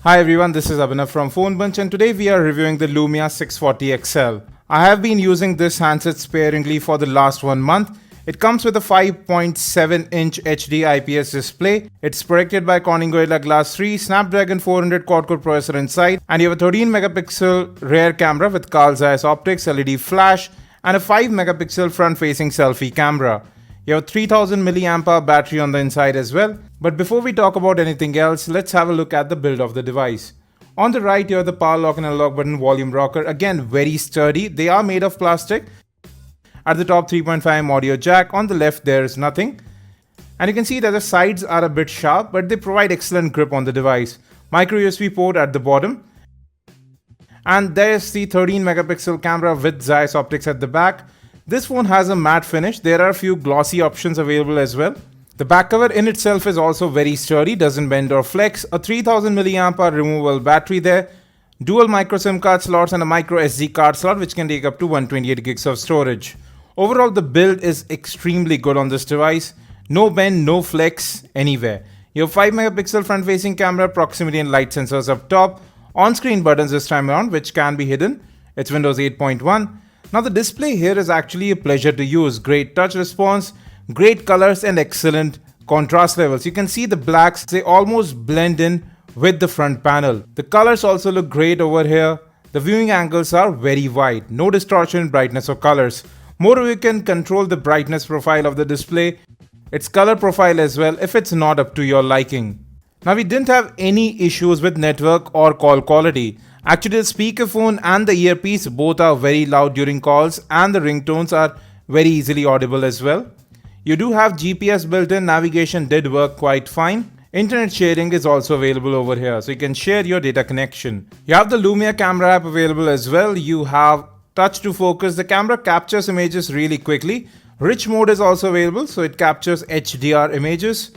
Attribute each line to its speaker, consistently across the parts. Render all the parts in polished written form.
Speaker 1: Hi everyone, this is Abhinav from PhoneBunch and today we are reviewing the Lumia 640 XL. I have been using this handset sparingly for the last 1 month. It comes with a 5.7-inch HD IPS display. It's protected by Corning Gorilla Glass 3, Snapdragon 400 quad-core processor inside, and you have a 13-megapixel rear camera with Zeiss optics, LED flash, and a 5-megapixel front-facing selfie camera. You have a 3000 mAh battery on the inside as well. But before we talk about anything else, let's have a look at the build of the device. On the right, you have the power lock and unlock button volume rocker. Again, very sturdy. They are made of plastic. At the top, 3.5mm audio jack. On the left, there is nothing. And you can see that the sides are a bit sharp, but they provide excellent grip on the device. Micro USB port at the bottom. And there's the 13-megapixel camera with Zeiss optics at the back. This phone has a matte finish. There are a few glossy options available as well. The back cover in itself is also very sturdy, doesn't bend or flex. A 3000 mAh removable battery there. Dual micro SIM card slots and a micro SD card slot which can take up to 128 gigs of storage. Overall, the build is extremely good on this device. No bend, no flex anywhere. You have 5-megapixel front-facing camera, proximity and light sensors up top. On-screen buttons this time around which can be hidden. It's Windows 8.1. Now the display here is actually a pleasure to use. Great touch response, great colors and excellent contrast levels. You can see the blacks, they almost blend in with the front panel. The colors also look great over here. The viewing angles are very wide. No distortion in brightness or colors. Moreover, you can control the brightness profile of the display, its color profile as well if it's not up to your liking. Now we didn't have any issues with network or call quality. Actually, the speakerphone and the earpiece both are very loud during calls and the ringtones are very easily audible as well. You do have GPS built in, navigation did work quite fine. Internet sharing is also available over here, so you can share your data connection. You have the Lumia camera app available as well. You have touch to focus. The camera captures images really quickly. Rich mode is also available, so it captures HDR images.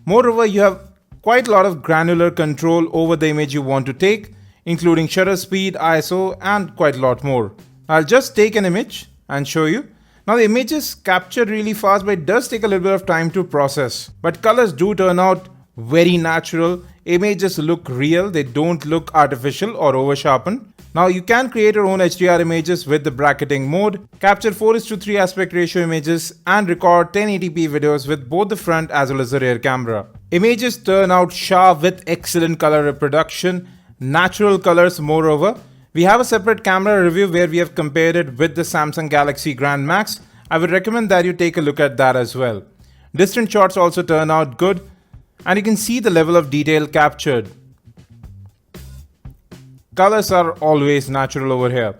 Speaker 1: Moreover, you have quite a lot of granular control over the image you want to take, including shutter speed, ISO, and quite a lot more. I'll just take an image and show you. Now the image is captured really fast, but it does take a little bit of time to process. But colors do turn out very natural. Images look real, they don't look artificial or over sharpened. Now you can create your own HDR images with the bracketing mode, capture 4:3 aspect ratio images and record 1080p videos with both the front as well as the rear camera. Images turn out sharp with excellent color reproduction, natural colors moreover. We have a separate camera review where we have compared it with the Samsung Galaxy Grand Max. I would recommend that you take a look at that as well. Distant shots also turn out good and you can see the level of detail captured. Colors are always natural over here.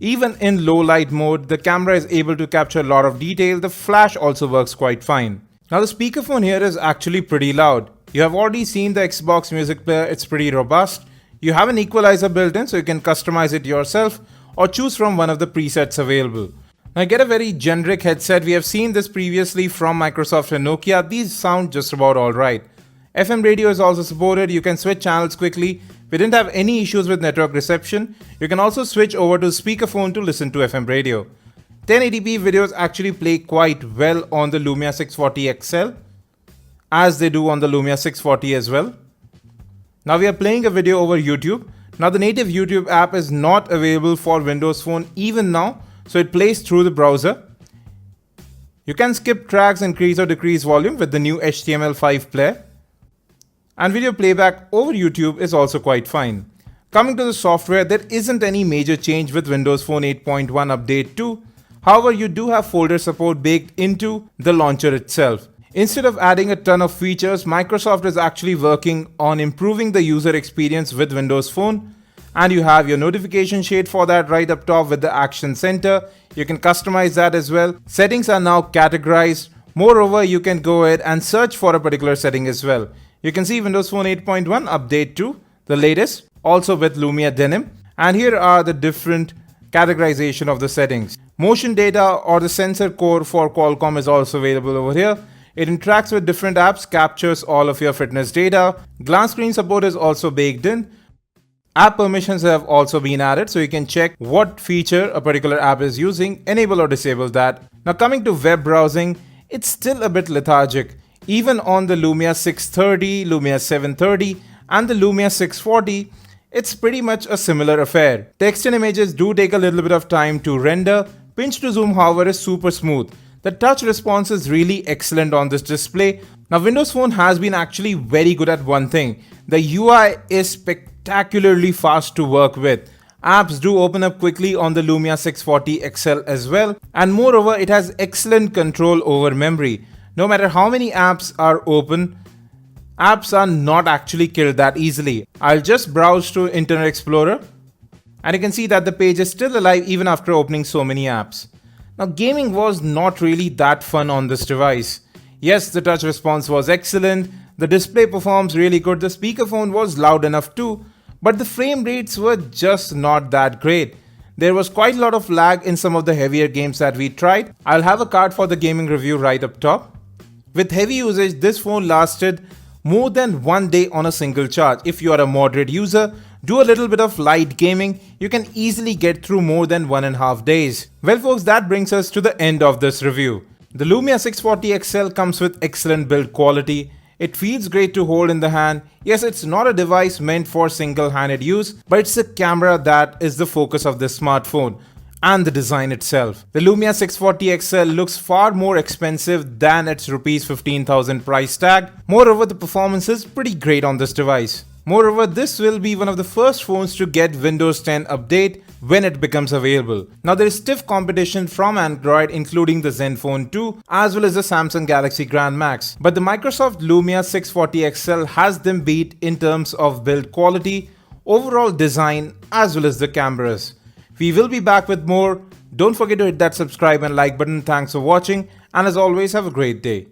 Speaker 1: Even in low light mode, the camera is able to capture a lot of detail. The flash also works quite fine. Now the speakerphone here is actually pretty loud. You have already seen the Xbox music player, it's pretty robust. You have an equalizer built in so you can customize it yourself or choose from one of the presets available. Now get a very generic headset. We have seen this previously from Microsoft and Nokia. These sound just about alright. FM radio is also supported. You can switch channels quickly. We didn't have any issues with network reception. You can also switch over to speakerphone to listen to FM radio. 1080p videos actually play quite well on the Lumia 640 XL as they do on the Lumia 640 as well. Now we are playing a video over YouTube. Now the native YouTube app is not available for Windows Phone even now, so it plays through the browser. You can skip tracks, increase or decrease volume with the new HTML5 player. And video playback over YouTube is also quite fine. Coming to the software, there isn't any major change with Windows Phone 8.1 Update 2. However, you do have folder support baked into the launcher itself. Instead of adding a ton of features, Microsoft is actually working on improving the user experience with Windows Phone. And you have your notification shade for that right up top with the Action Center. You can customize that as well. Settings are now categorized. Moreover, you can go ahead and search for a particular setting as well. You can see Windows Phone 8.1 Update 2, the latest, also with Lumia Denim. And here are the different categorization of the settings. Motion data or the sensor core for Qualcomm is also available over here. It interacts with different apps, captures all of your fitness data. Glance screen support is also baked in. App permissions have also been added, so you can check what feature a particular app is using, enable or disable that. Now coming to web browsing, it's still a bit lethargic. Even on the Lumia 630, Lumia 730, and the Lumia 640, it's pretty much a similar affair. Text and images do take a little bit of time to render. Pinch to zoom, however, is super smooth. The touch response is really excellent on this display. Now, Windows Phone has been actually very good at one thing. The UI is spectacularly fast to work with. Apps do open up quickly on the Lumia 640 XL as well, and moreover, it has excellent control over memory. No matter how many apps are open, apps are not actually killed that easily. I'll just browse to Internet Explorer, and you can see that the page is still alive even after opening so many apps. Now, gaming was not really that fun on this device. Yes, the touch response was excellent, the display performs really good, the speakerphone was loud enough too, but the frame rates were just not that great. There was quite a lot of lag in some of the heavier games that we tried. I'll have a card for the gaming review right up top. With heavy usage, this phone lasted more than 1 day on a single charge. If you are a moderate user, do a little bit of light gaming, you can easily get through more than 1.5 days. Well folks, that brings us to the end of this review. The Lumia 640 XL comes with excellent build quality. It feels great to hold in the hand. Yes, it's not a device meant for single-handed use, but it's the camera that is the focus of this smartphone, and the design itself. The Lumia 640 XL looks far more expensive than its Rs 15,000 price tag. Moreover, the performance is pretty great on this device. Moreover, this will be one of the first phones to get Windows 10 update when it becomes available. Now, there is stiff competition from Android, including the Zenfone 2 as well as the Samsung Galaxy Grand Max. But the Microsoft Lumia 640 XL has them beat in terms of build quality, overall design as well as the cameras. We will be back with more. Don't forget to hit that subscribe and like button. Thanks for watching, and as always, have a great day.